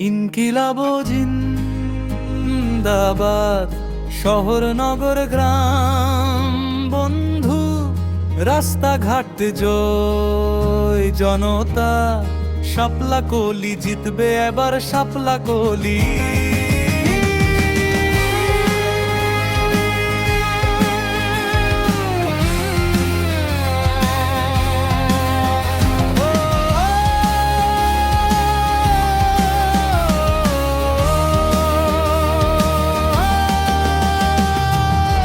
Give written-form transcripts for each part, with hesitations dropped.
ইনকিলাব জিন্দাবাদ, শহর নগর গ্রাম বন্ধু, রাস্তাঘাট জয় জনতা, শাপলা কলি জিতবে এবার, শাপলা কলি।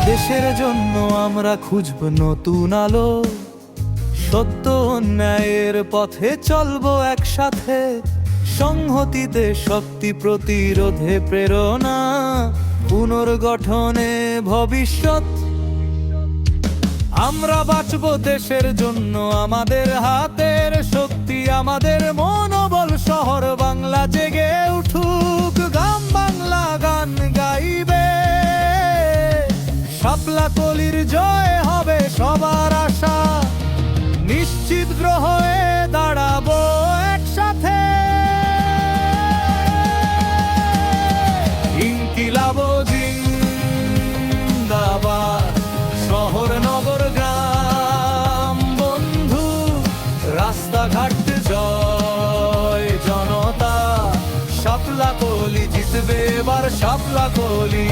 দেশের জন্য আমরা খুঁজব নতুন আলো, সত্য অন্যায়ের পথে চলবো একসাথে, সংহতিতে শক্তি, প্রতিরোধে প্রেরণা, পুনর্গঠনে ভবিষ্যৎ। আমরা বাঁচবো দেশের জন্য, আমাদের হাতের শক্তি, আমাদের মনোবল। শহর বাংলা জেগে উঠুক, গ্রাম বাংলা গান গাইবে, শাপলা কলির জয় হবে সবার আশা, নিশ্চিত হয়ে দাঁড়াবো একসাথে। ইনকিলাব জিন্দাবাদ, শহর নগর গ্রাম বন্ধু, রাস্তাঘাট জয় জনতা, শাপলা কলি জিতবে এবার, শাপলা কলি।